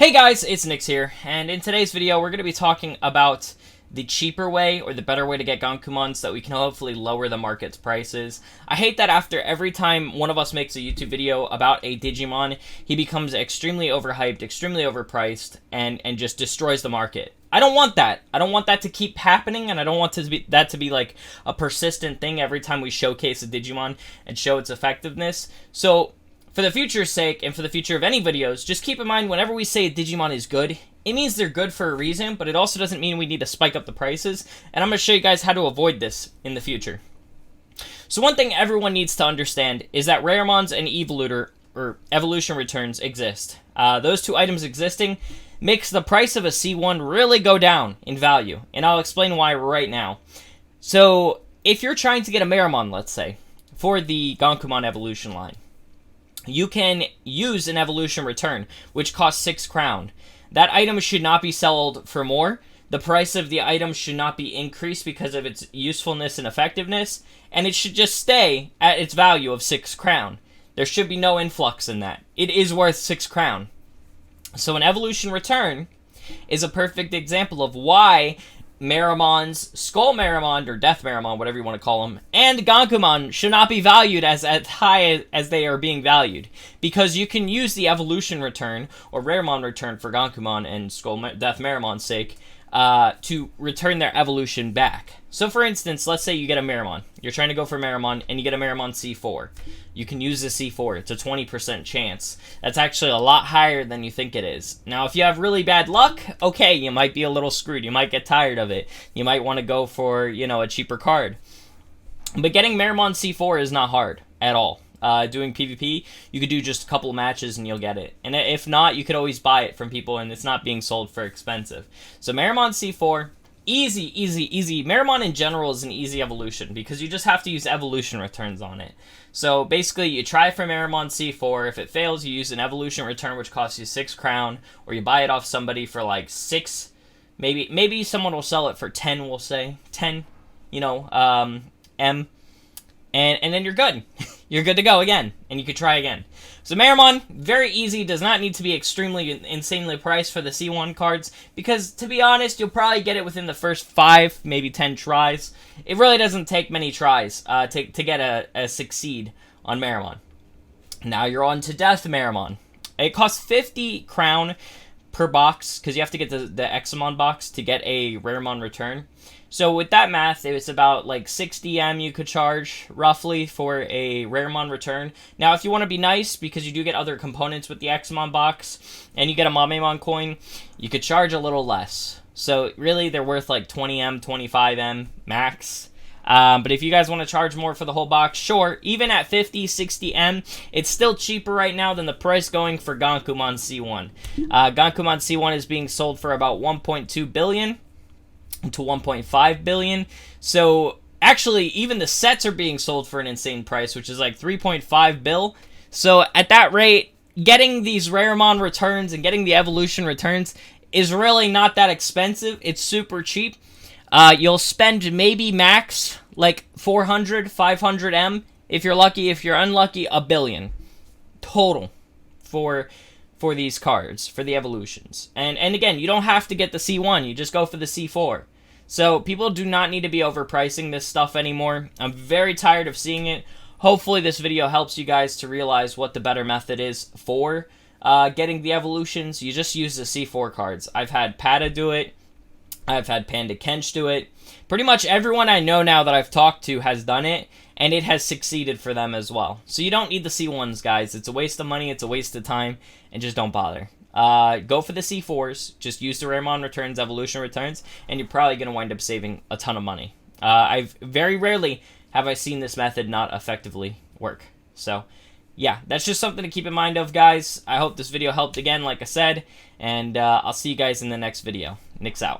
Hey guys, it's Nix here, and in today's video we're going to be talking about the cheaper way or the better way to get Gankumon so that we can hopefully lower the market's prices. I hate that after every time one of us makes a YouTube video about a Digimon, he becomes extremely overhyped, extremely overpriced, and just destroys the market. I don't want that. I don't want that to keep happening, and I don't want that to be like a persistent thing every time we showcase a Digimon and show its effectiveness. So for the future's sake, and for the future of any videos, just keep in mind whenever we say a Digimon is good, it means they're good for a reason, but it also doesn't mean we need to spike up the prices, and I'm going to show you guys how to avoid this in the future. So one thing everyone needs to understand is that Raremons and Evolution Returns exist. Those two items existing makes the price of a C1 really go down in value, and I'll explain why right now. So if you're trying to get a Meramon, let's say, for the Gankumon Evolution line, you can use an Evolution Return, which costs 6 crown. That item should not be sold for more. The price of the item should not be increased because of its usefulness and effectiveness, and it should just stay at its value of 6 crown. There should be no influx in that. It is worth 6 crown. So an Evolution Return is a perfect example of why Meramons, Skull Meramon, or Death Meramon, whatever you want to call them, and Gankumon should not be valued as high as they are being valued. Because you can use the Evolution Return, or Raremon Return for Gankumon and Death Meramon's sake, to return their evolution back. So for instance, let's say you get a Meramon. You're trying to go for Meramon, and you get a Meramon C4. You can use the C4. It's a 20% chance. That's actually a lot higher than you think it is. Now, if you have really bad luck, okay, you might be a little screwed. You might get tired of it. You might want to go for, a cheaper card. But getting Meramon C4 is not hard at all. Doing PvP, you could do just a couple of matches and you'll get it. And if not, you could always buy it from people, and it's not being sold for expensive. So Meramon C4, easy, easy, easy. Meramon in general is an easy evolution because you just have to use evolution returns on it. So basically, you try for Meramon C4. If it fails, you use an evolution return, which costs you 6 crown, or you buy it off somebody for like 6. Maybe someone will sell it for 10. We'll say 10. M. And then you're good. You're good to go again, and you could try again. So Meramon, very easy, does not need to be extremely insanely priced for the C1 cards, because to be honest, you'll probably get it within the first 5, maybe 10 tries. It really doesn't take many tries to get a succeed on Meramon. Now you're on to Death Meramon. It costs 50 crown per box, because you have to get the Examon box to get a Raremon Return. So with that math, it's about like 60 M you could charge, roughly, for a Raremon Return. Now, if you want to be nice, because you do get other components with the Examon box, and you get a Mamemon coin, you could charge a little less. So really, they're worth like 20 M, 25 M max. But if you guys want to charge more for the whole box, sure. Even at 50, 60 M, it's still cheaper right now than the price going for Gankumon C1. Gankumon C1 is being sold for about 1.2 billion to 1.5 billion. So actually, even the sets are being sold for an insane price, which is like 3.5 bill. So at that rate, getting these Raremon returns and getting the evolution returns is really not that expensive. It's super cheap. You'll spend maybe max like 400, 500 M. If you're lucky. If you're unlucky, a billion total for these cards, for the evolutions. And again, you don't have to get the C1. You just go for the C4. So people do not need to be overpricing this stuff anymore. I'm very tired of seeing it. Hopefully this video helps you guys to realize what the better method is for getting the evolutions. You just use the C4 cards. I've had Pada do it. I've had Panda Kench do it. Pretty much everyone I know now that I've talked to has done it, and it has succeeded for them as well. So you don't need the C1s, guys. It's a waste of money, it's a waste of time, and just don't bother. Go for the C4s, just use the Raremon Returns, Evolution Returns, and you're probably going to wind up saving a ton of money. I've very rarely have I seen this method not effectively work. So yeah, that's just something to keep in mind of, guys. I hope this video helped again, like I said, and I'll see you guys in the next video. Nix out.